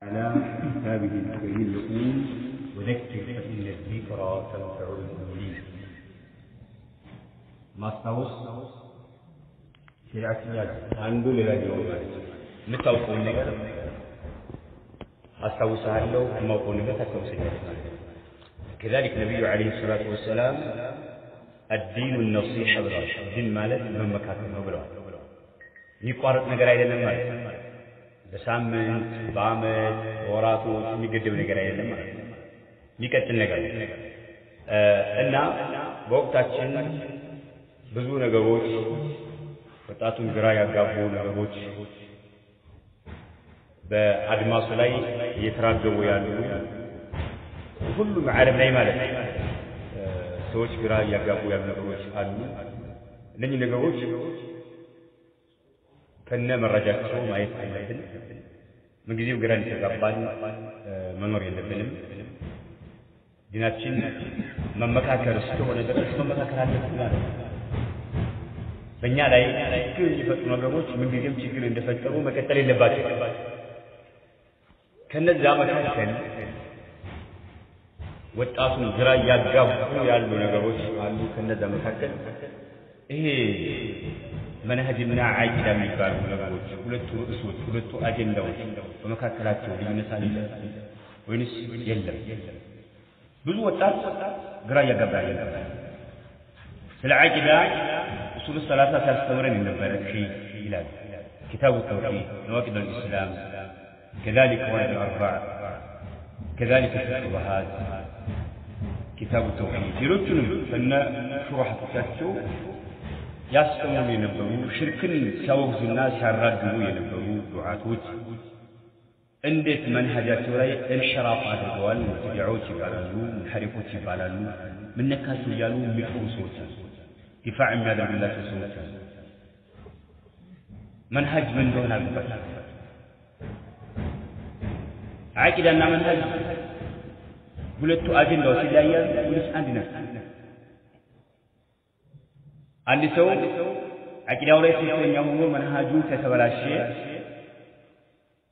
على كتابه الكريم يقول وذكر فإن الذكرى تنفع المؤمنين. ما استوص شريعة عنده لليوم متوقع النجار استوصها له موقع النجار تستوصها. كذلك النبي عليه الصلاة والسلام الدين النصيحة بالعرش الدين مالك من مكاتبه بالعرش يقارب نجار إلى المال በሳምንት በአመት ወራቱ የሚገደብ ነገር አይደለም ማለት ነው የሚቀጥል ነገር እና በወቅታችን ብዙ ነገሮች ወጣቱን ግራ ያጋቡ ነገሮች በአድማሱ ላይ እየተራገቡ ያሉ ሁሉም ዓለም ላይ ማለት ነው ሰዎች ግራ ያጋቡ ያሉ ነገሮች አሉ እነዚህ ነገሮች ከነ መረጃቸው ማየት አለብን ምን ጊዜው ግራ እንተጋባን መኖር የለብንም ዲናችን መመካከር ስለሆነ ድረስ መመካከር አለብን ማለት ነው በእኛ ላይ ችግር የሚፈጥሩ ነገሮች ምን ጊዜም ችግር እንደፈጠሩ መቀጠል የለባቸው ከነዛ መካከል ወጣቱን ግራ ያጋቡ ያሉ ነገሮች አሉ ከነዛ መካከል ይሄ منهجنا عاجلا የሚባሉ ነገሮች ሁለቱ ርዕሶች ሁለቱ አጀንዳዎች በመካከላቸው ልዩነት አለ ወይስ የለም ብዙ ወጣት ግራ ያጋባል ስለ አቂዳ ኡሱል ሰላሳ ታስተምረን ነበር ይላል كتاب التوحيد نواقض الاسلام كذلك قواعد الاربع كذلك الشبهات كتاب التوحيد ሌሎቹንም እና ሹሩሐቶቻቸው ያስተምሩ የነበሩ ሽርክን ሲያወግዙና ሲያራግቡ የነበሩ ዱዓቶች እንዴት መንሃጃቸው ላይ እንሽራፍ አድርገዋል ሙተቢዖች ይባላሉ ሙሐሪፎች ይባላሉ ምንነካቸው ያሉ የሚጥሩ ሰዎች ዲፋዕ የሚያደርጉላቸው ሰዎች መንሃጅ ምን እንደሆነ አልገባቸው አቂዳና መንሃጅ ሁለቱ አጀንዳዎች ይለያያሉ ወይስ አንድ ነው አንድ ሰው አቂዳው ላይ ሲተኛው ሆኖ መንሃጁ ከተበላሸ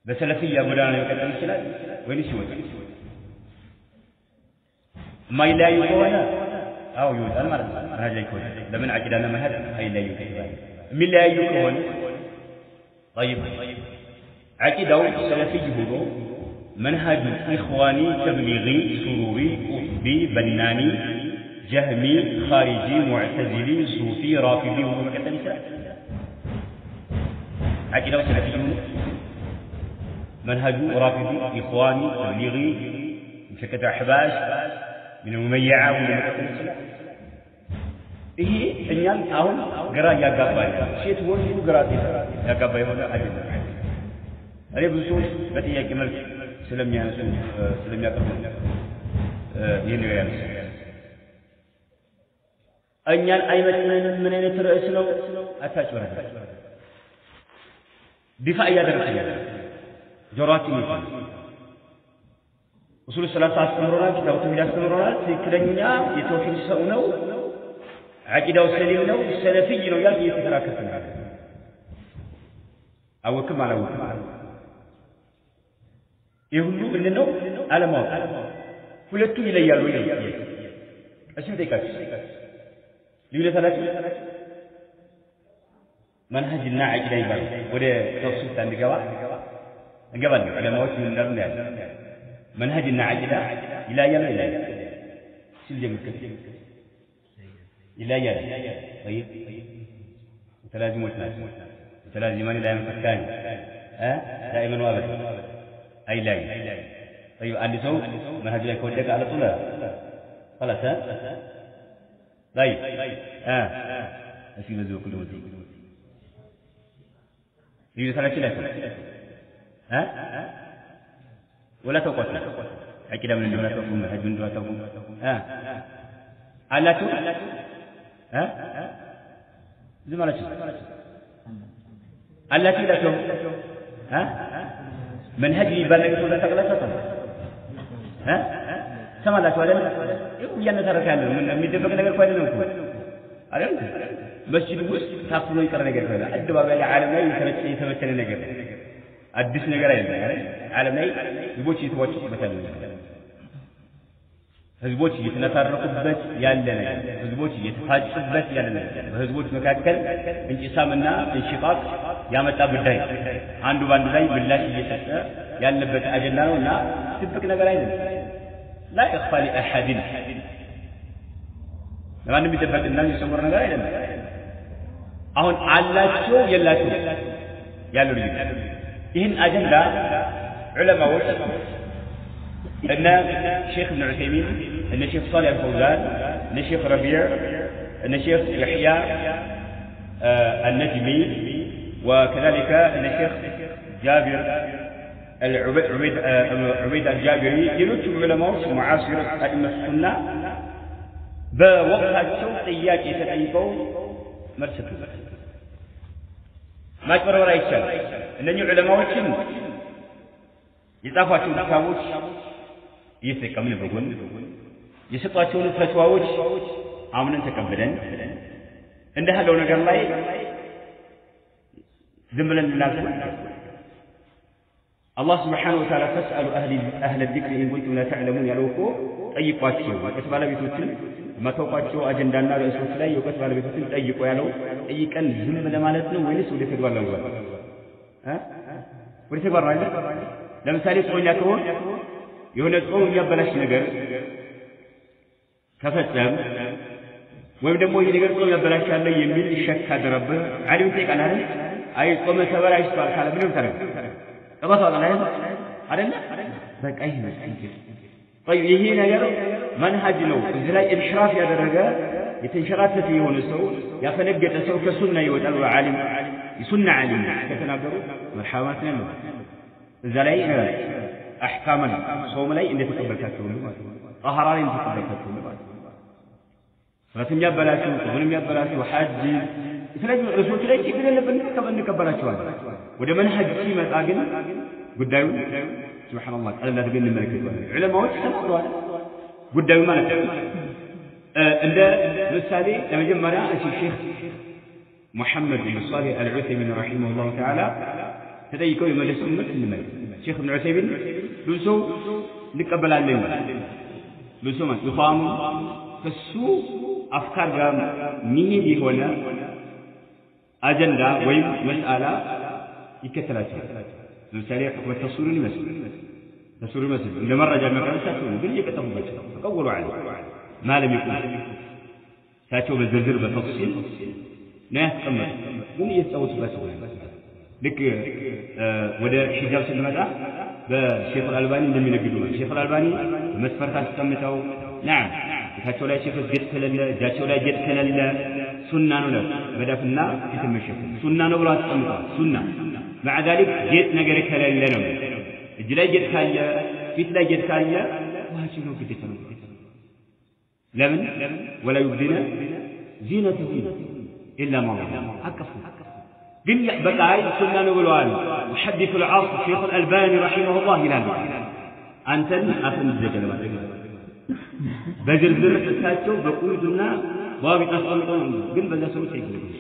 በሰለፊያ ጎዳና ይቀጥል ይችላል ወይስ ይወጣል ማይላዩ ከሆነ አው ይወጣል ማለት ነው መንሃጅ ይኮን ለምን አቂዳና መንሃጅ አይላዩ ይችላል የሚላዩ ከሆነ طيب አቂዳው ሰለፊ ሆኖ መንሃጁ ኢኽዋኒ ተብሊጊ ሱሩሪ ኡስቢ በናኒ جهمي خارجي معتزلي صوفي رافضي ومكتب الإسلام عقيدة سلفيون منهج رافضي إخواني تبليغي مشكة أحباش من المميعة ومكتب الإسلام إيه إنيان أهون قرأ يا قابل شيء تقول شو قرأ يا قابل هنا أجل أنا بسوي بتي يا كمال سلم يا سلم يا قابل ينوي يا እኛን አይመጥነንም ምን አይነት ርዕስ ነው አታጭበረታ ዲፋ ያደረገ ጆሮአችን ይፈል ኡሱል ሰላሳ አስተምሮናል ኪታቡ ተውሂድ አስተምሮናል ትክክለኛ የተውሂድ ሰው ነው አቂዳው ሰሊም ነው ሰለፊይ ነው ያል እየተከራከረ ነው አወክም አላወክም ይሁሉ ምንድነው አለማወቅ ሁለቱ ይለያሉ እሺ ደቂቃ ليلة ثلاثة منهجنا عقيدة يبان وده تفصيل عند جواب علماء من النار منهجنا عقيدة إلى يوم إلى سلجم كثير إلى يوم طيب متلازم متلازمان لا ينفكان دائما وابدا أي لا طيب عندي سو منهجنا يكون لك على طول خلاص طيب أسيب ذوق الوزي يجي ثلاثة ولا توقف أكيد من دون توقف حج من دون توقف على تو زمان شو على تو لا تو منهج يبلغ ولا تغلط سما لا توالد يانا تركان من የሚደበቅ ነገር ቆይ ነው እኮ አይደል መስጂድ ውስጥ ታፍኖ ይቀር ነገር አይደል አደባባይ ዓለም ላይ የተመቸነ ነገር አዲስ ነገር አይደለም ዓለም ላይ ህዝቦች እየተዋጩበት ያለ ነገር ህዝቦች እየተነታረኩበት ያለ ነገር ህዝቦች እየተፋጩበት ያለ ነገር በህዝቦች መካከል እንጭሳምና እንሽቃቅ ያመጣ ጉዳይ አንዱ ባንዱ ላይ ምላሽ እየሰጠ ያለበት አጀንዳ ነውና ትብቅ ነገር አይደለም لا يخفى لأحد ለማንም ይደበቅና የሚሰወር ነገር አይደለም አሁን አላቸው የላቸው ያለው ልጅ ይህን አጀንዳ ዑለማዎች እነ ሼክ ኢብኑ ዑሰይሚን እነ ሼክ ሷሊህ አልፈውዛን እነ ሼክ ረቢዕ እነ ሼክ يحيى النجمي وكذلك እነ ሼክ جابر عبيد الجابري ሌሎችም ዑለማዎች ሙዓሲር አኢመቱ ሱና በወቅታቸው ጥያቄ ተጠይቀው መልስ ሰጥተዋል ማጭበርበር አይቻልም እነኚህ ዑለማዎችን የጻፏቸው ኪታቦች እየተቀመነ በጎን የሰጧቸው ፈትዋዎች አምነን ተቀበለን እንደ ያለው ነገር ላይ ዝም ብለን እናልፍ الله سبحانه وتعالى فاسألوا أهل الذكر إن كنتم لا تعلمون يلوكو ጠይቋቸው ወቀት ባለቤቶችን መተውቋቸው አጀንዳና ርዕሶች ላይ ወቀት ባለቤቶችን ጠይቁ ያለው ጠይቀን ዝም ለማለት ነው ወይስ ወደ ተግባር ለመግባት ወደ ተግባር አይደል ለምሳሌ ጾኛ ከሆነ የሆነ ጾም የሚያበላሽ ነገር ከፈጸም ወይም ደግሞ ይሄ ነገር ጾም ያበላሻል የሚል ሸክ አደረብህ ዓሊም ጠይቃል አይደል አይ ጾም ተበላሽቷል ካለ ምንም ታረግ ቀባታ አይደል በቃ ይሄ ነው طيب ይሄ ነገር መንሃጅ ነው እዚህ ላይ ኢንሽራፍ ያደረገ የተንሸራተተ የሆነ ሰው ያፈነገጠ ሰው ከሱና ይወጣል ወዓሊም ሱና ዓሊም ከተናገሩ መርሐማት ነው እዛ ላይ አህካም ጾም ላይ እንደተቀበልካቸው ሁሉ ማለት ነው ጣሃራ ላይ እንደተቀበልካቸው ሁሉ ማለት ነው ስለዚህ ያበላችሁ ጾምንም ያበላችሁ ሐጅ ስለዚህ ርዕሶች ላይ ችግር የለብንም እንቀበላቸዋለን ወደ መንሃጅ ሲመጣ ግን ጉዳዩ سبحان الله قال لا تبين الملك العلماء تفضلوا ጉዳዩ ማለት እንደ ምሳሌ ለመጀመሪያ الشيخ محمد بن صالح العثيمين رحمه الله تعالى ተጠይቀው የመለሱት እንመልስ الشيخ ابن عثيمين ብዙ እንቀበላለን ብዙ ማለት ይፋሙ ከሱ አፍካር ጋር ሚሄድ የሆነ አጀንዳ ወይም መስአላ ይከተላቸዋል ለምሳሌ حكم التصوير المسجد تصوير المسجد لما رجع ما كان ساتو ግን እየቀጠፉበት ተቀወሉ عليه ما لم يكن ساتو በዝርዝር በተፍሲል ነው ያስቀመጡ ግን እየተጫወቱበት ልክ ወደ ሒጃብ ስንመጣ በሼክ አልባኒ እንደሚነግዱ ሼክ አልባኒ መስፈርት አስቀምጠው نعم እታቸው ላይ ሼክ ጌጥ ከሌለ እጃቸው ላይ ጌጥ ከሌለ ሱና ነው መዳፍና ፊትመሸፍ ሱና ነው ብለው አስቀምጠዋል ሱና مع ذلك جيت ነገር ከሌለ ነው እጅ ላይ ጌጥ ካለ ፊት ላይ ጌጥ ካለ ዋጅብ ነው ግዴታ ነው ለምን ولا يبدين زينته الا ما አቀፉ ግን በቃይ ሱና ነው ብለዋል محدث العصر شيخ الألباني رحمه الله ይላል አንተን አፍን ዘገለ ማለት በዝርዝር ተሳቸው በቁልዱና ባቢጣ አስቀምጠው ግን በዛ ሰው ይገኛል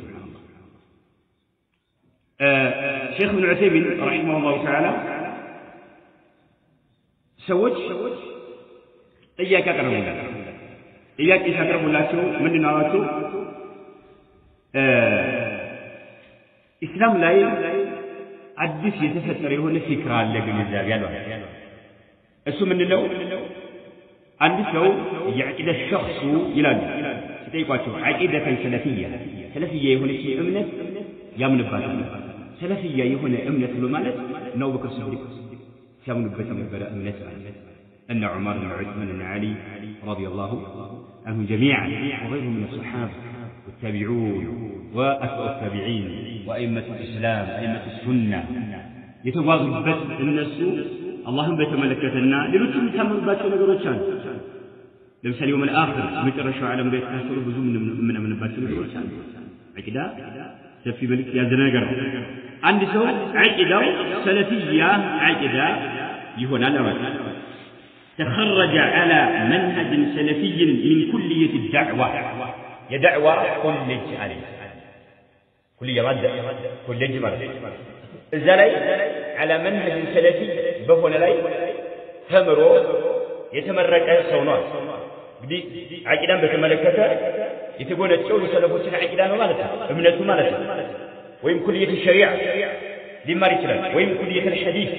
شيخ ابن عثيمين رحمه الله تعالى ሰዎች ጥያቄ ያቀርቡላቸው ምንድነው አላቸው ኢስላም ላይ አዲስ የተፈጠረ የሆነ ፍክር አለ ግንዛቤ ያለው እሱ ምንድነው አንድ ሰው የዐቂዳ ሸخص ይላል ሲጠይቋቸው ዐቂዳ ሰለፊያ የሆነች እምነት ያምንባታል ሰለፊያ የሆነ እምነት ብሎ ማለት ነው በክር ሲዲቅ ሲያምኑበት የነበረ እምነት ማለት እነ ዑመር እና ዑስማን እና ዓሊ رضي الله عنهم جميعا وغيرهم من الصحابه والتابعون واتباع التابعين وائمه الاسلام ائمه السنه يتواظبت الناس اللهم بتملكتنا ሌሎችም ታመኑባቸው ነገሮች አሉ ለምሳሌ يوم الاخر መጨረሻው ዓለም ላይ ታሰሩ ብዙ ምንምንባቸው ነገሮች አሉ አቂዳ ሰፊ መልክ ያዘ ነገር አንድ ሰው አቂዳው ሰለፊያ አቂዳ ይሆናል ማለት تخرج على منهج سلفي من كلية الدعوة يدعوة كلج عليه كلية رد كلج مرد الزلي على منهج سلفي በሆነ ላይ ተምሮ የተመረቀ ሰው ነው እንግዲህ አቂዳን በተመለከተ የተጎነጨው የሰለፎችን አቂዳ ነው ማለት ነው እምነቱ ማለት ነው ወይም ኩልየት ሸሪዓ ሊማር ይችላል ወይም ኩልየት ሐዲስ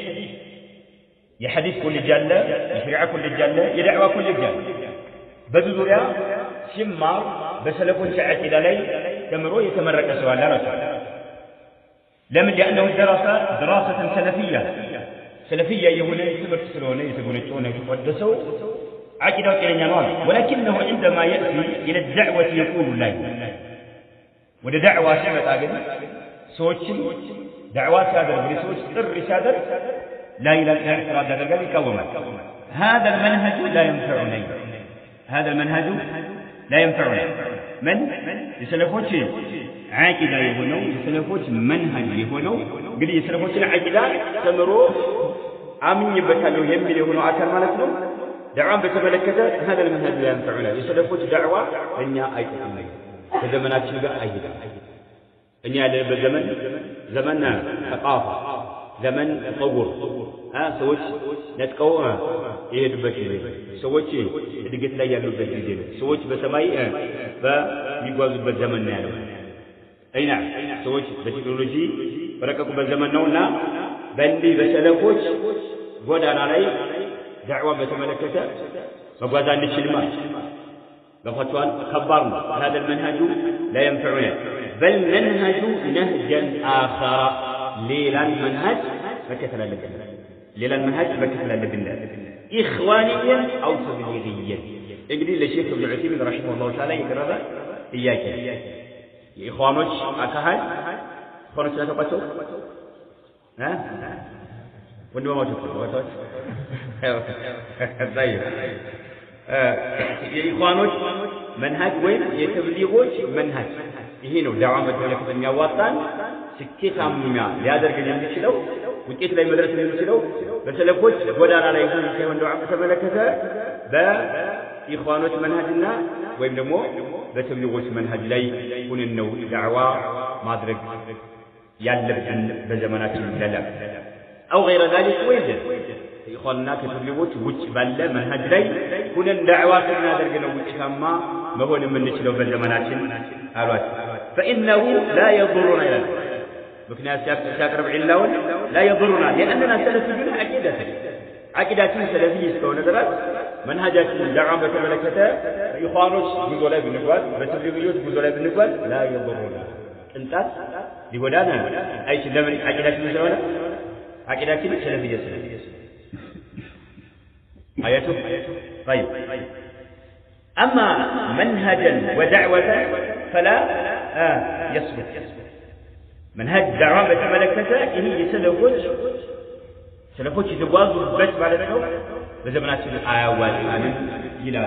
የሐዲስ ኩልጅ አለ የሸሪዓ ኩልጅ አለ የዳዕዋ ኩልጅ አለ በዚህ ዙሪያ ሲማር በሰለፎች አቂዳ ላይ ተምሮ የተመረቀ ሰው አለ ማለት ነው ለምን لانه دراسه سلفيه የሆነ ትምህርት ስለሆነ የተጎነጨው ነው የተቀደሰው عقيدة كلنا ولكنه عندما يأتي إلى الدعوة يقول لا وده دعوة سمت أجل سوتش دعوات هذا الرسول الرسالة لا إله إلا الله كوما هذا المنهج لا ينفعنا هذا المنهج لا ينفعنا من يسلفوش عقيدة يهونو يسلفوش منهج يهونو قل يسلفوش العقيدة تمرو آمين يبتلو يمي يهونو أكثر مالكم دعوة بتملكته هذا المنهج لا ينفعنا يسلفوش دعوة إنها أيضا كزمانات شنقا أيضا إنها بالزمن زمننا ثقافة زمن تطور سويش نتقوى يهدبك سويش يدقت لا يهدو بالجزيرة سويش بسماي فيقوز بالزمن نالو أي نعم سويش بالتكنولوجي برككم بالزمن نونا بندي بسلفوش قدنا علي دعوة بتملكته مقوازان الشلمات بفتوان خبرنا هذا المنهج لا ينفعنا بل ننهج نهجا آخر ليلا منهج فكثر لبنا ليلا منهج فكثر لبنا إخوانيا أو تبليغيا اقري للشيخ ابن عثيمين رحمه الله تعالى يقرأ إياك إخوانوش أكهل إخوانوش لا تقصوا ها وندوا ما تقصوا طيب የኢኽዋኖች መንሃጅ ወይም የተብሊጎች መንሃጅ ይሄ ነው ዳዕዋ በተመለከተ የሚያዋጣን ስኬታማ ሊያደርገን የሚችለው ውጤት ላይ መድረስ የሚችለው በሰለፎች ጎዳና ላይ ሳይሆን ዳዕዋ በተመለከተ በኢኽዋኖች መንሃጅና ወይም ደግሞ በተብሊጎች መንሃጅ ላይ ሆነን ነው ዳዕዋ ማድረግ ያለብን በዘመናችን ይላል أو غير ذلك ويجد إخواننا كتبليوش وش بالله منهج لي كنا دعوات لنا درجنا وش كما ما هو من نشلو بالزماناتين أروات فإنه لا يضرنا إلى بكنا ساكر بعلاون لا يضرنا لأننا سلفيون عقيدة سلفية كون درات منهجات دعوة بتملكته إخوانوش بزولا بالنقوال بتبليوش بزولا بالنقوال لا يضرنا أنت لودانا أي شيء لمن عقيدة مسلمة عقيدة سلفية آياته طيب أما منهجا ودعوة فلا يصبر منهج دعوة بتملكته هي سلفوش يتواصل بس بعد ذلك بزمانات الآيات إلى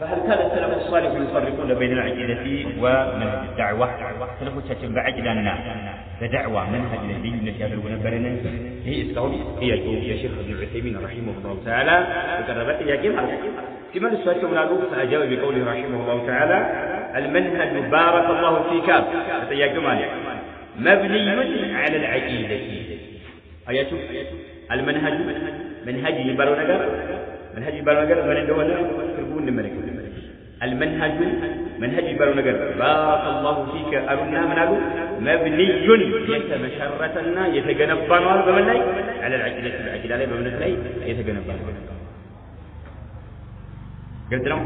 فهل كان السلف الصالح يفرقون بين العقيدة ومنهج الدعوة سلفوش تتبع عقيدنا بدعوة منهج الذي يشهدون برنا هي استوى هي يا شيخ ابن عثيمين رحمه الله تعالى وقربت إلى جمع في من السؤال من فأجاب بقوله رحمه الله تعالى المنهج بارك الله فيك يا جماعة مبني على العقيدة آياته المنهج منهج يبالو نجار منهج يبالو نجار من الدولة تربون الملك المنهج منهج يبالو نجار بارك الله فيك أرنا منهج مبني يتمشرتنا يتجنبنا بمنهج على العقيدة العقيدة عليه بمنهج يتجنبنا قلت لهم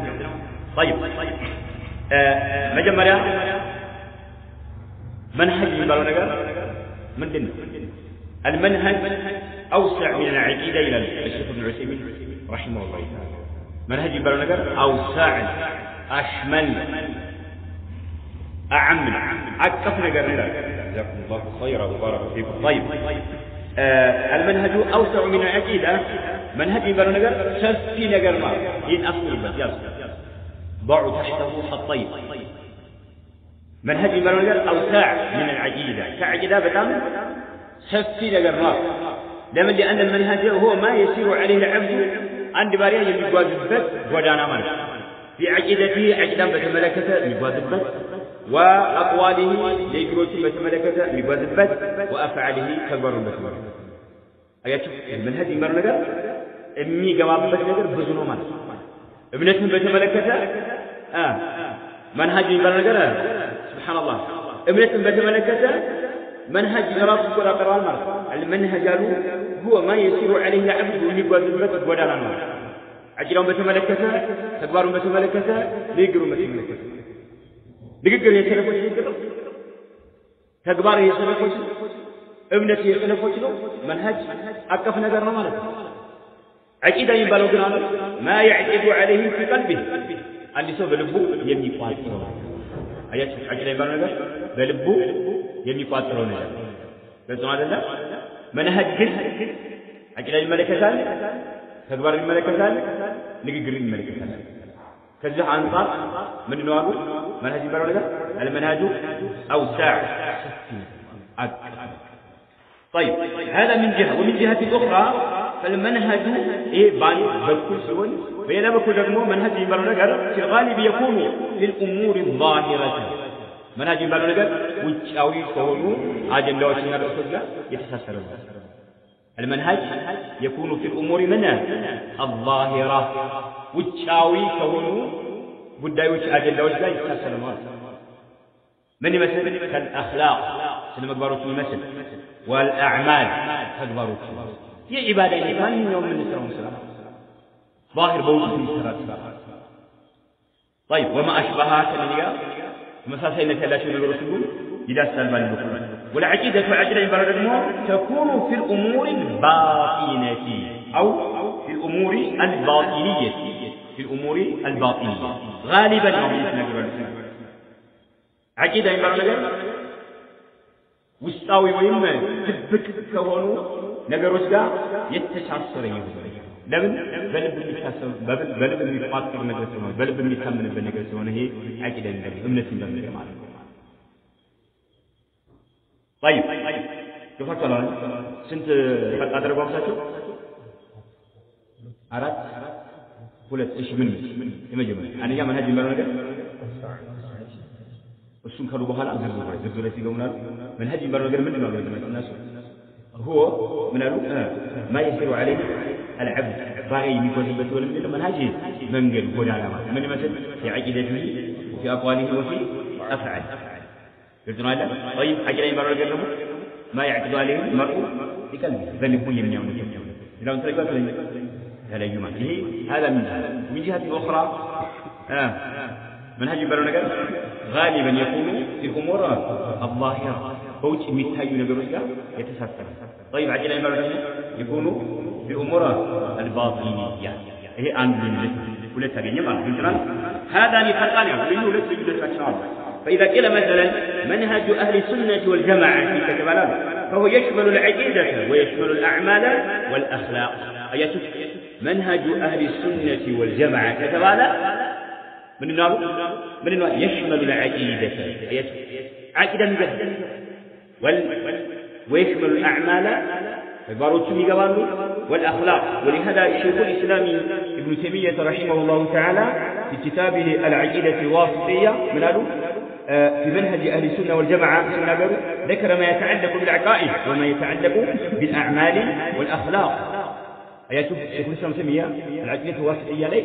طيب مجمّرة منهج يبالو نجار من دين المنهج أوسع من العقيدة إلى الشيخ ابن عثيمين رحمه الله تعالى منهج يبالو نجار أوسع أشمل أعم أكثر نجار جزاكم الله خيرا وبارك فيكم طيب المنهج أوسع من العقيدة منهج يبالو نجار سفي نجار ما ين أصل بس ضعوا تحته خطين منهج يبالو نجار أوسع من العقيدة كعقيدة بتام سفي نجار ما لأن المنهج هو ما يسير عليه العبد عند باريه يجواز البت ودانا مالك في عقيدته عقيدة بتملكته يجواز البت وأقواله ليكروت بتملكته يجواز البت وأفعاله كبر بتملكته አያችሁ መንሀጅ የሚባለው ነገር የሚገባበት ነገር ብዙ ነው ማለት ነው እምነትን በተመለከተ መንሀጅ የሚባለው ነገር ሱብሃንአላህ እምነትን በተመለከተ መንሀጅ ራሱ ይቆጣጠራል ማለት ነው المنهج هو ما يسير عليه العبد የሚጓዝበት ጎዳና ነው አቂዳውን በተመለከተ ተግባሩን በተመለከተ ንግግሩን በተመለከተ ንግግር የሰለፎች ንግግር ተግባር የሰለፎች እምነት የሰለፎች ነው መንሀጅ አቀፍ ነገር ነው ማለት ነው አቂዳ የሚባለው ግን አለ ما يعتد عليه في قلبه አንድ ሰው በልቡ የሚቋጥረው አያችሁ አቂዳ የሚባለው ነገር በልቡ የሚቋጥረው ነገር በዚህ አይደለ መንሀጅ ግን አቂዳ ይመለከታል ተግባር ይመለከታል ንግግር ይመለከታል ከዚህ አንፃር ምንድነው አሉ መንሀጅ የሚባለው ነገር المنهج أوسع طيب هذا من جهة ومن جهة أخرى فالمنهج بان بكل سون بينما بكل دغمو منهج የሚባለው ነገር في الغالب يكون للأمور الظاهرة منهج የሚባለው ነገር ውጫዊ ከሆኑ አጀንዳዎችና ርዕሶች ጋር የተሳሰረ ነው المنهج يكون في الأمور منها الظاهرة ውጫዊ ከሆኑ ጉዳዮች አጀንዳዎች ጋር የተሳሰረ ነው من يمثل كالأخلاق ስነ ምግባሮች ይመስል والأعمال تكبروت هي عبادة ما يوم من السلام والسلام ظاهر بوجود السرات طيب وما أشبهها كالنية مساسين ثلاثة من الرسول إذا استلبان البخور والعقيدة عجلة يبردمو تكون في الأمور الباطنة أو في الأمور الباطنية في الأمور الباطنية غالبا عقيدة يبردمو ውስጣዊ ወይም ድብቅ ከሆኑ ነገሮች ጋር የተሳሰረ ይሆናል ለምን በልብ የሚታሰብ በልብ የሚቋጠር ነገር ነው በልብ የሚታመንበት ነገር ስለሆነ ይሄ አቂዳ ነው እምነት እንደምንለው ማለት ነው طيب ተፈተላል ስንት አደረጓቸው አራት ሁለት እሺ ምን የመጀመሪያ አንደኛ መንሀጅ የሚባለው ነገር እሱን ከሉ በኋላ ዝርዝር ሲገሙናል መንሀጅ የሚባለው ነገር ምንድነው ለማለት هو من ما يسير عليه العبد باقي የሚቆዝበት ወለም ነው መንሀጅ መንገድ ጎዳና ማለት ምን ይመስል في عقيدته وفي اقواله وفي افعاله يرجعنا طيب عقيده የሚባለው ነገር ደግሞ ما يعتد عليه المرء بقلبه ذلك የሚያምኑ ይላል ተለቀቀ ተለዩ ማለት ይሄ هذا من جهه اخرى منهج የሚባለው ነገር غالبا يكون في الامور الظاهره فوج የሚታዩ ነገሮች ጋር የተሳሰረ طيب عقيده የሚባለው ደግሞ يكون في الامور الباطنيه ይሄ አንዱ ልጅ ሁለት ታገኘ ማለት ነው هذا فرقان يعني ሁለት ልጆች ናቸው فاذا قيل مثلا منهج اهل السنه والجماعه كتبنا فهو يشمل العقيده ويشمل الاعمال والاخلاق ايات منهج اهل السنه والجماعه كتبنا من يشمل العقيدة عقيدة مجدد ويشمل الأعمال فباروتهم يقبلوا والأخلاق ولهذا شيخ الإسلام ابن تيمية رحمه الله تعالى في كتابه العقيدة الواسطية في منهج أهل السنة والجماعة ذكر ما يتعلق بالعقائد وما يتعلق بالأعمال والأخلاق آيات شيخ الإسلام تيمية العقيدة الواسطية ليه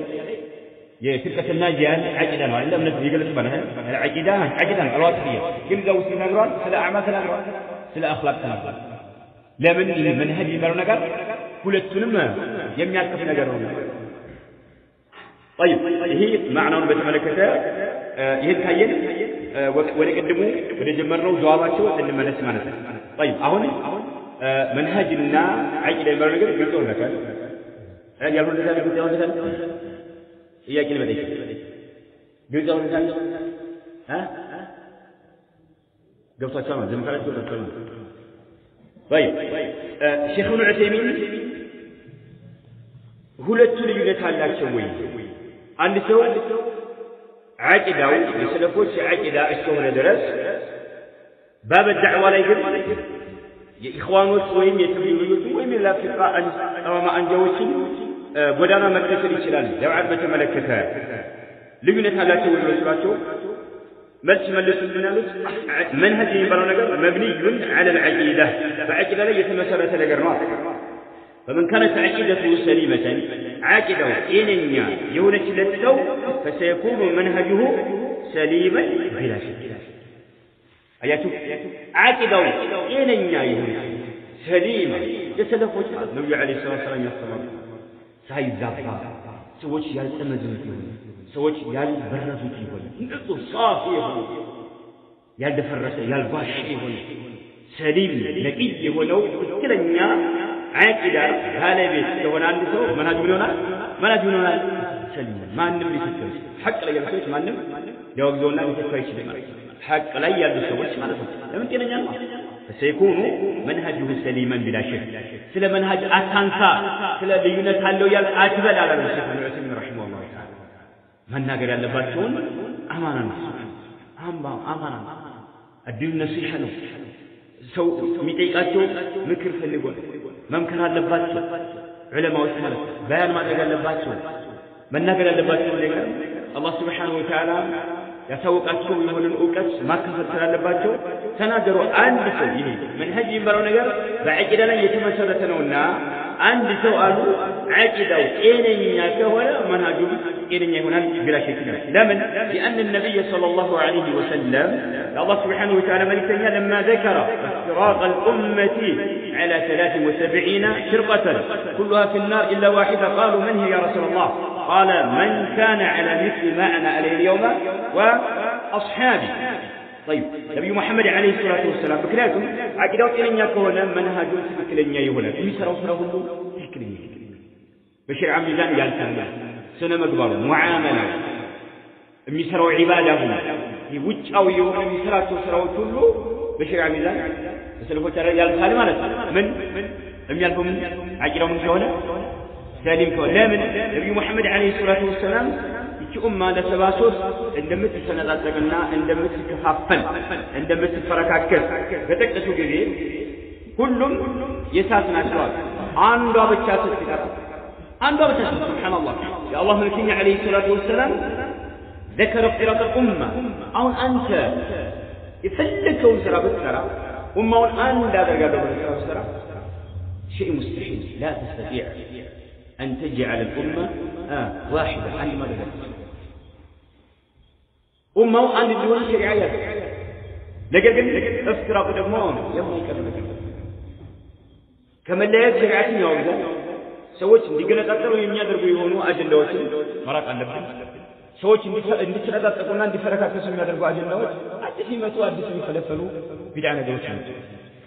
የፍርቀት الناجية عقيدة ነው አይደለም እነዚህ ይገለጽ ማለት العقيدة الواسطية ግን ጋው ሲነግሯል ስለ አዕማል ተናግሯል ስለ አኽላቅ ተናግሯል ለምን ይሄ መንሀጅ የሚባለው ነገር ሁለቱንም የሚያቀፍ ነገር ነው طيب ይሄ ማዕናውን በተመለከተ ይሄን ካየን ወደ ቀድሞ ወደ ጀመረው ጀዋባቸው እንመለስ ማለት ነው طيب አሁን መንሀጅና عقيدة የሚባለው ነገር ግልጽ ሆነካል ያልሆነ ነገር ግልጽ ሆነካል ጥያቄ ነው በደግ ግልጽ ሆነካል ገብታችሁ ነው ዘመካላችሁ ገብታችሁ ነው طيب شيخ ابن عثيمين ሁለቱ ልዩነት አላቸው ወይ አንድ ሰው عقيدة የሰለፎች عقيدة እስከሆነ ድረስ ባብ الدعوة ላይ ግን የኢኽዋኖች ወይም የተብሊጎች ወይም ለፍቃ አማማ አንጃዎችን ጎዳና መከተል ይችላል ዳዕዋት በተመለከተ ልዩነት አላቸው ወይ ብለዋቸው መልስ መለሱልናል መንሀጅ የሚባለው ነገር መብኒዩን على العقيدة በዐቂዳ ላይ የተመሰረተ ነገር ነው فمن كانت عقيدته سليمة عاقده إننيا يونت لتو فسيكون منهجه سليما بلا شك أياتو عاقده إننيا يونت سليما يسلفوش النبي عليه الصلاة والسلام يصطمر سايد زابا سوش يالتمزوت يهون سوش يالبرزوت يهون نقصو صافي يهون يالدفرس يالباش يهون سليم نقي يهونو كلنيا عاقدة هذا بيت يهون عند سو منهج منونا سليم ما نم بيتكلم حق لا يلسوش ما نم يوغزونا بيتكويش لما حق لا يلسوش ما نم لمن كنا فسيكون منهجه سليما بلا شك سلا منهج أتانسا سلا ليونت هالو يال أجبل على الشيخ ابن عثيمين رحمه الله تعالى من ناقر على باتون أمانا أمانا الدين نصيحة سو ميتيقاتو مكر فلقون ممكن على باتو علماء وسهل بيان ما ناقر على باتو من ناقر على باتو الله سبحانه وتعالى ያሳውቃቸው የሆነን ዕውቀት ማከፈል ስላለባቸው ተናገሩ አንድ ሰው ይሄ መንሀጅ የሚባለው ነገር በዐቂዳ ላይ የተመሰረተ ነውና አንድ ሰው አሉ ዐቂዳው ጤነኛ ከሆነ መንሀጁ ጤነኛ ይሆናል ብላ ሸክና ለምን لأن النبي صلى الله عليه وسلم الله سبحانه وتعالى ملكنا لما ذكر افتراق الأمة على 73 فرقة كلها في النار إلا واحدة قالوا من هي يا رسول الله قال من كان على مثل ما أنا عليه اليوم وأصحابي طيب نبي محمد عليه الصلاة والسلام فكراتهم عقيدات إلينا كهنا منهجون تفكرنيا يهونا يسروا سرهم تفكرنيا بشرع ميزان يالتنا سنة مقبر معاملة يسروا عبادهم يوجهوا يهونا يسروا كله بشرع ميزان يسروا ترى يالتنا مالت من لم يلفوا من عقيدهم كهنا سالم كون لا من نبي محمد عليه الصلاة والسلام يأمة لسباسوس عندما تسنداتنا عندما تكفافل عندما تفركاكس فتكتسو جديد كلهم يساسنا سواد عنده بتشاس الكتاب عنده بتشاس سبحان الله يا الله ملكني عليه الصلاة والسلام ذكر افتراق الأمة أو أنت يفلكوا سرا بالسرا أمة والآن لا تقدر بالسرا شيء مستحيل لا تستطيع أن تجعل الأمة واحدة عن مدى أمة وأن الدول الشرعية لكن افتراق دمهم يوم يكرمك كما لا يشرعاتي يوم ذا سويت ديقنا تقدروا يمني أدربوا يهونوا أجندوات مراك عن لبن سويت اندي تقولنا اندي فركات تسمي أدربوا أجندوات أجسي ما تؤدي سمي فلفلوا بدعنا دوتين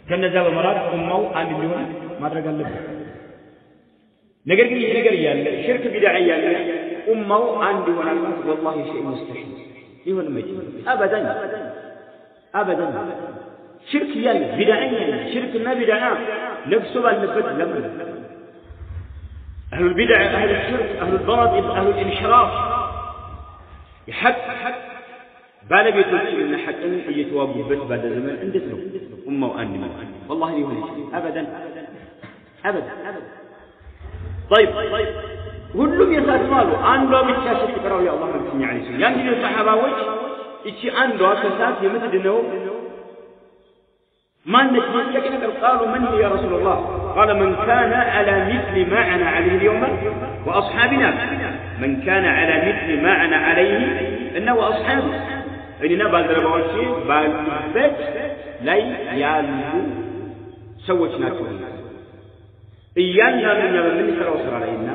كان نزاب مراك أمة وأن الدول مدرق عن لبن نقدر ياله شرك بدعي ياله أمة عندي وأنا والله شيء مستحيل يهون مجد أبدا شرك ياله بدعي شرك ما بدعنا نفسه بالنفس لمن أهل البدع أهل الشرك أهل الضلال أهل الانحراف يحق بالبيت إن حقا يتوابوا بس بعد زمان عندنا أمة وأني والله يهون أبدا طيب كلهم يسألوا عنده بالشاشة يقرأوا يا الله ربنا عليه السلام يعني الصحابة وجه إيش عنده كسات يمثل إنه ما نجمع لكن قالوا من هي يا رسول الله قال من كان على مثل ما أنا عليه اليوم وأصحابنا من كان على مثل ما أنا عليه إنه وأصحابه إننا بعد ربواتي بعد بيت لا يالو سوتنا كلنا إيانا من يسروا سر علينا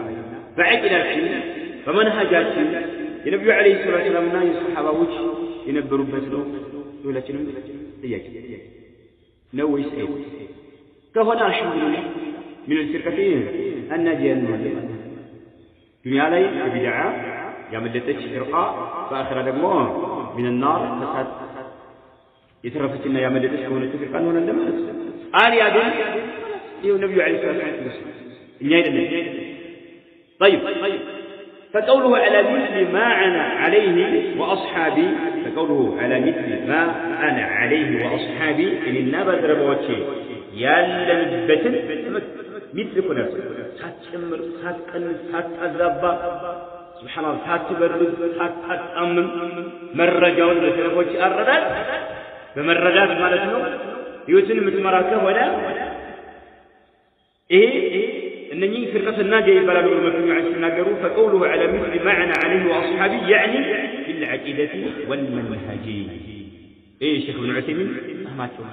بعقل الحين فمنهجاتنا النبي عليه الصلاة والسلام ناي الصحابة وجه ينبروا بسلو دولتنا إياك نوي سعيد كهنا الحمد لله من الفرقتين الناجية المهدمة دنيا علي بدعاء يملتش إرقاء فآخر دقمون من النار فساد يترفتنا يملتش هنا تفرقان هنا لمس آلي أدن النبي عليه الصلاة والسلام طيب فقوله على مثل ما أنا عليه وأصحابي فقوله على مثل ما أنا عليه وأصحابي إن النبذ ربوتي يالبتن مثل كنا تتمر تتذبى سبحان الله تتبرد تتأمم مرجعون لتنفوش الرداد بمرجعات مالتنا يوتن متمراكه ولا إنني فرقة الناجية بلا نور مفهوم عن سناجرو فقوله على مثل ما أنا عليه وأصحابي يعني في العقيدة والمنهجين. إيه شيخ ابن عثيمين ما تقول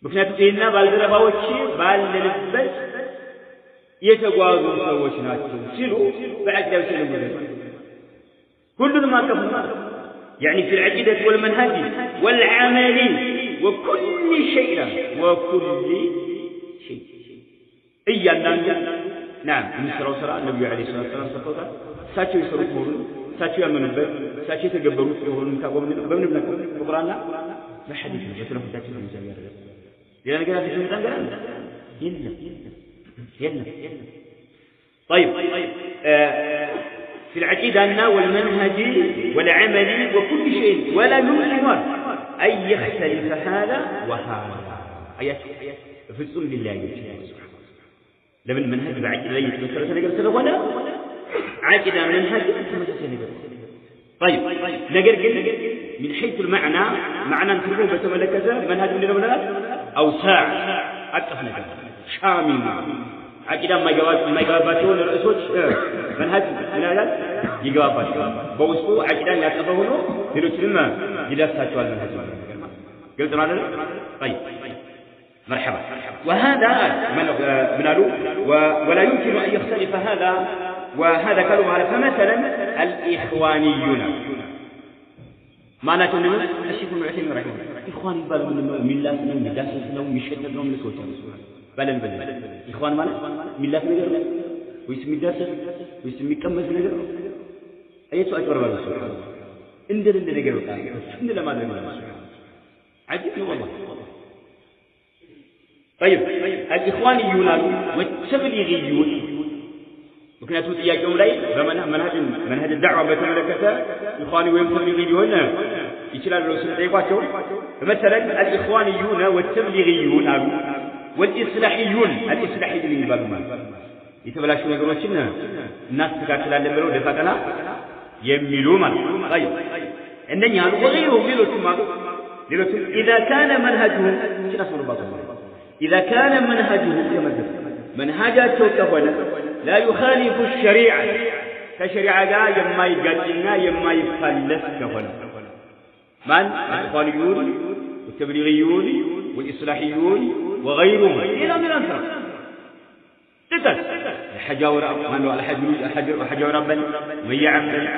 مكنات إننا بالدرباوتشي باللبس يتجاوزون سووش ناتهم سلو بعد سلو كل ما كفنا يعني في العقيدة والمنهج والعمل وكل شيء إيانا نعم من سراء النبي عليه الصلاة والسلام سقطا ساتشو يسرقون ساتشو يأمنون به ساتشو يتقبلون يقولون كابون بمن ابنكم بقرانا ما حديث بسنا فتاتي من زيارة لأن قال في سنة قال يلا طيب في العقيدة والمنهج والعمل وكل شيء ولا يمكن أن يختلف هذا وهذا آيات في الظلم بالله لمن المنهج بعقيدة لا يتمثل سنقل ولا عقيدة منهج طيب نقل من حيث المعنى معنى نتربه بتملكته منهج من المنهج أو ساعة أكثر نقل شامل عقيدة ما يجاباتون الرئيسوች منهج من هذا يجاباتون بوسطو عقيدة يتفهمونه ሌሎችንም ይደርሳቸዋል መንهج قلت معنا طيب مرحبا وهذا من قالوا ولا يمكن أن يختلف هذا وهذا قالوا على فمثلا الإخوانيون معناته أنه الشيخ ابن عثيمين رحمه الله إخوان يبالوا من الله سنهم من داسة سنهم مشكلة سنهم من سوتهم بلن إخوان مانا من الله نجر ويسمي داسة ويسمي كمز نجر أيسو أكبر بالله سبحانه اندر نجر وقال سن لما نجر عجيب والله طيب الإخوانيون والتبليغيون ممكن أتوت إياك يوم لي منهج الدعوة بتملكته إخواني والتبليغيون يشيلان الرسول تيقاتهم مثلا الإخوانيون والتبليغيون والإصلاحيون الإصلاحيين يبالون يتبلاشون يقولون الناس تقاتل على الملو دفاتنا يميلون طيب إنني وغيرهم ليلتهم إذا كان منهجهم إذا كان منهجهم منهجاته كهنا لا يخالف الشريعة كشريعة يما يقاتلنا يما يفلس كهنا من الإخوانيون والتبليغيون والإصلاحيون وغيرهم إلى من أنفر تتس الحجاور الحجاور ربنا من يعمل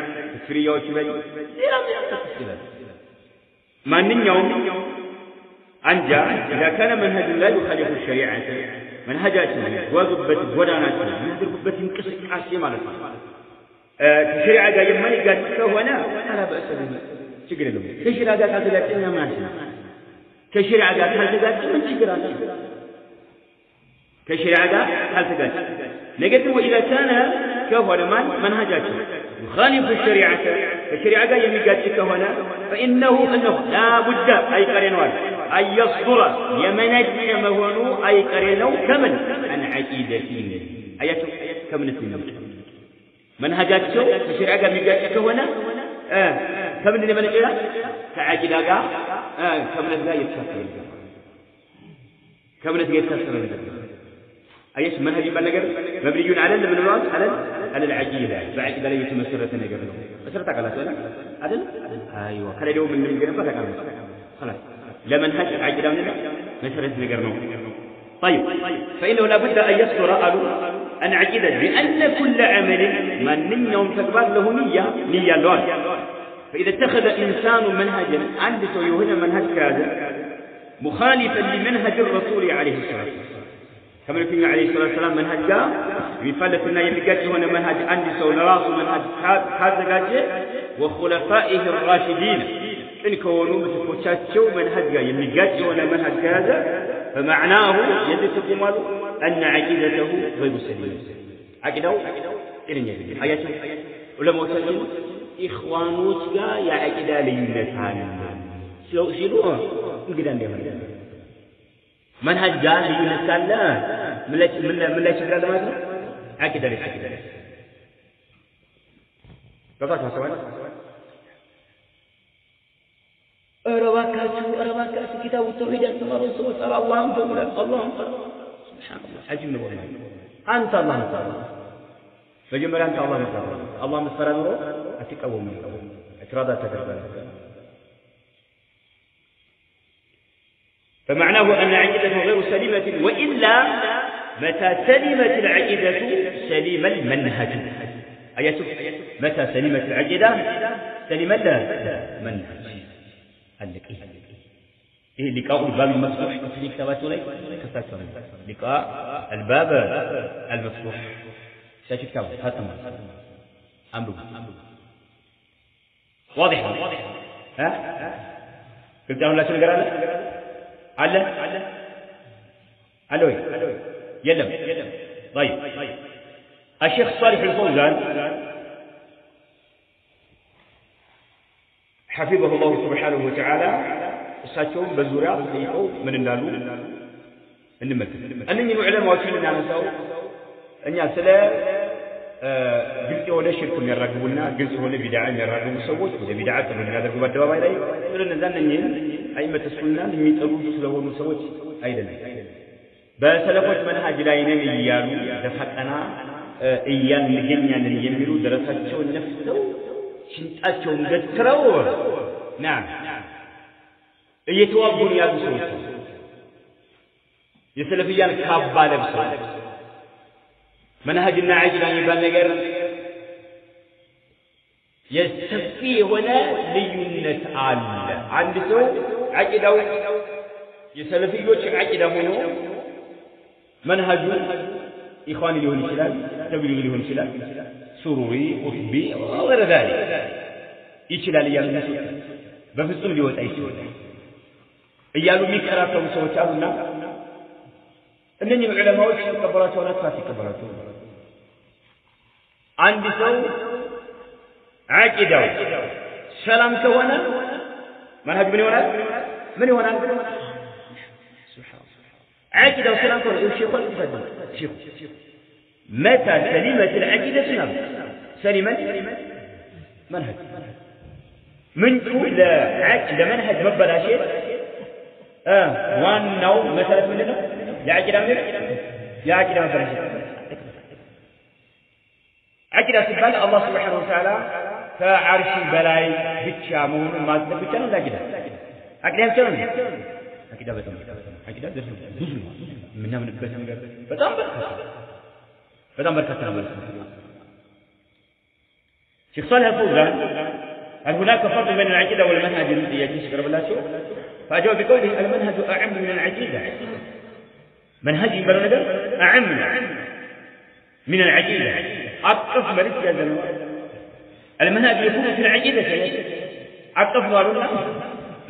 تفريه وشبه إلى من أنفر ما ننيوم أنجا إذا كان منهج لا يخالف الشريعة منهجاتنا وضبت وداناتنا ضبت انقص عاصمة مالتنا كشريعة قال ما يقال هنا أنا بأس به شكرا لهم كشريعة قال هذا ما نسمع كشريعة قال هذا من شكرا كشريعة قال هذا نقول وإذا كان كهنا منهجاتنا يخالف الشريعة الشريعة قال يميقات كهنا فإنه لا بد أي قرينوان أن يصدر يمنج مهونو أي قرينو كمن عن عقيدتين آيات كمن السنة منهجات شو الشريعة قال يميقات كهنا كمن اللي منجي كعقيدة كمن لا يتكسر كمن يتكسر أيش منهج بالنجر مبني على المنوات على العقيدة بعقيدة لا يتمسرة نجر مسرة على سؤال عدل أيوة خلي اليوم من الجنة بتكلم خلاص لمنهج عقيدة من مسرة نجر طيب فإنه لابد أن يصدر أن عقيدة بأن كل عمل من يوم تكبر له نية لون فإذا اتخذ إنسان منهجا عند سويه منهج كذا مخالفا لمنهج الرسول عليه الصلاة والسلام كما يقول عليه الصلاة والسلام منهج جاء يفلت لنا يلقاته هنا منهج عندي سوى راسه منهج هذا جاء وخلفائه الراشدين إن كونوا متفوتشاتشو منهج جاء يلقاته هنا منهج هذا فمعناه يدتكم أن عقيدته غير سليمة عقيدته إلى يدي آيات ولما وصلوا إخوانوش جاء يا عقيدة لينتان شلوه نقدر نعمل منهج جاء لينتان لا من لا شكل هذا مثلا عقيدة للعقيدة بقى سواء أرواكاتو كتاب التوحيد أسماء الرسول صلى الله عليه وسلم عجيب والله أنت الله مصطفى فجمل أنت الله مصطفى الله مصطفى نورو أتقوم منه اعتراضات تكرر فمعناه أن عقيدته غير سليمة وإلا متى سلمت العقيدة سليم المنهج أياتك متى سلمت العقيدة سلم المنهج عندك إيه لقاء الباب المفتوح في كتابات لي كتابات لقاء الباب المفتوح شايف كتاب هاتم أمره واضح ها قلت أنا لا تنقر على علوي يلم طيب الشيخ صالح الفوزان حفظه الله سبحانه وتعالى እሳቸውም በዙሪያ ተይቀው ምን እንዳሉ እንመልከት እነኚህ ዑለማዎችን እናነሳው እኛ ስለ ግልጽ የሆነ ሽርክ የሚያራግቡና ግልጽ የሆነ ቢድዓ የሚያራግቡ ሰዎች ወደ ቢድዓ ጥሩ የሚያደርጉ በአደባባይ ላይ ስለነዛ እነኚህን አይመተ ሱናን የሚጠሩ ስለሆኑ ሰዎች አይደለም በሰለፎች መንሃጅ ላይ ነን እያሉ ደፋቀና እያን እንገኛለን የሚሉ ደረሳቸውን ነፍሰው ሽንጣቸውን ገትረው ና እየተዋጉን ያሉ ሰዎች የሰለፊያን ካባ ለብሰው መንሃጅና አቂዳ የሚባል ነገር የሰፊ የሆነ ልዩነት አለ አንድ ሰው አቂዳው የሰለፊዮች አቂዳ ሆኖ መንሃጁ ኢኽዋኒ ሊሆን ይችላል ተብሊግ ሊሆን ይችላል ሱሩሪ ቁጥቢ ወغير ذلك ይችላል እያሉ በፍጹም ሊወጣ ይችላል እያሉ የሚከራከሩ ሰዎች አሉና እነኚህ ዑለማዎች ተቀበሏቸው አላጣት ይቀበሏቸው አንድ ሰው አቂዳው ሰላም ከሆነ መንሃጅ ምን ይሆናል عقيدة وسلام كون الشيخ يفضل شيخ متى سلمت العقيدة سلمت منهج من كل عقيدة منهج مبلا شيء وانو مثلا مننا يا عقيدة مبلا شيء عقيدة سبحان الله سبحانه وتعالى فعرش بلاي بتشامون ما تبتشان لا كده عقيدة سلام عقيدة بتم عقيدة درس بزم منها من بس بدم بركة شيخ صالح الفوزان هل هناك فرق بين العقيدة والمنهج الذي يجلس قرب الله شيء فأجاب بقوله المنهج أعم من العقيدة منهج برنجر أعم من العقيدة أقف مريض يا زلمة المنهج يكون في العقيدة أقف والله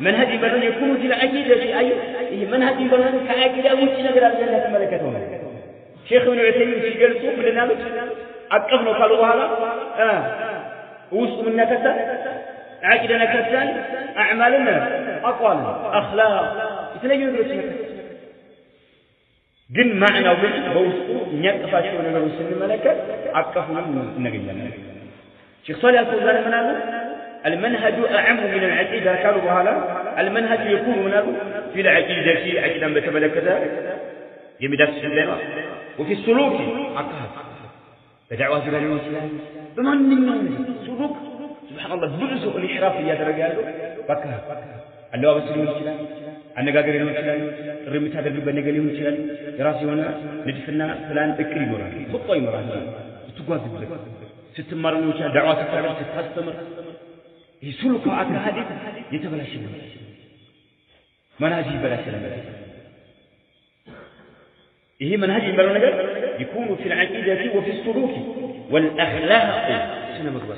منهج برن يكون في العقيدة أي منهج برن كعقيدة وجهنا قرار جنة ملكته شيخ ابن عثيمين في جلسه بالنامج أقفنا قالوا هذا وسط من نكسة عقيدة نكسان أعمالنا أقوال أخلاق يتنجون درسنا جن معنى وبن بوسط نقفا شو نقول سن ملكة أقفنا نقينا شيخ صالح الفوزان منامه المنهج أعم من العقيدة قالوا بهذا المنهج يكون منه في العقيدة في عقيدة بتملكتها يمدرس السلام وفي السلوك عقاد بدعوة جبال الإسلام بمن سلوك سبحان الله بلز الإحراف يا درجاله بكها الله بسلوك الإسلام أنا قاعد أقول الإسلام رميت هذا الجبل نقليه الإسلام راسي هنا ندفنا فلان بكري مرة خطة مرة تقعد ستمرن وشان دعوات التعبير تستمر يسلك أكهدي يتبلاش منهج بلاش إيه منهج برنجر يكون في العقيدة وفي السلوك والأخلاق سنة مكبر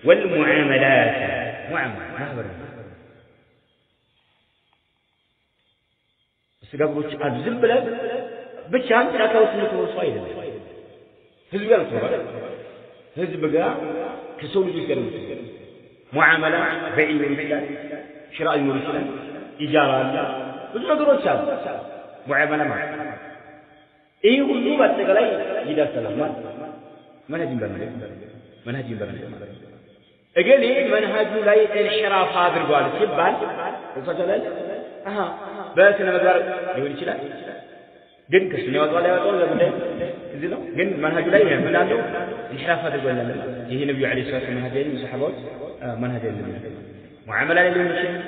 والمعاملات ما هبر بس قبل أجزم بلا بتشان تأكل سنة وصايد هذا بيا الصورة هذا بقى كسول جسر معاملة بيع المرسلات شراء المرسلات إجارة بس نقدر نشاف معاملة معه إيه كله بس كلاي يدار سلام منهج برنامج أقول إيه منهج لاي الشراف هذا القال سبال وصل بس أنا مدار يقول شلا ግን ከሱኛ ወጣ ያወጣው ለምን እዚህ ነው ግን መንሃጁ ላይ ምን አለው ኢህራፍ አድርጎናል ይሄ ነብዩ አለይሂ ሰላቱ መንሃጅ ሰሃባዎች መንሃጅ አይደለም ሙዓመላ ላይ ሊሆን ይችላል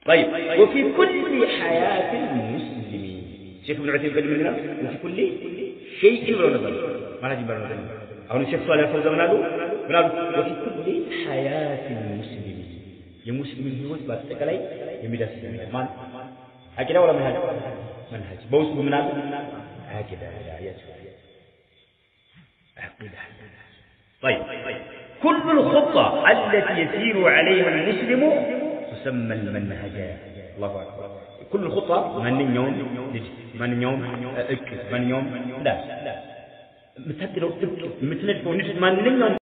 طيب وفي كل حياة المسلمين شيخ ابن عثيمين قال لنا وفي كل شيء ብለው ነበር መንሃጅ ብለው ነበር አሁን ሼክ ሷሊህ ፈውዛን አሉ وفي كل حياة المسلمين የሙስሊም ህይወት በአጠቃላይ የሚዳስስ ማለት አቂዳ ወላ منهج بوسط من هذا عقيدة عقيدة طيب كل الخطة التي يسير عليها المسلم تسمى المنهج الله أكبر كل الخطة من يوم من يوم لا مثل لو مثل من يوم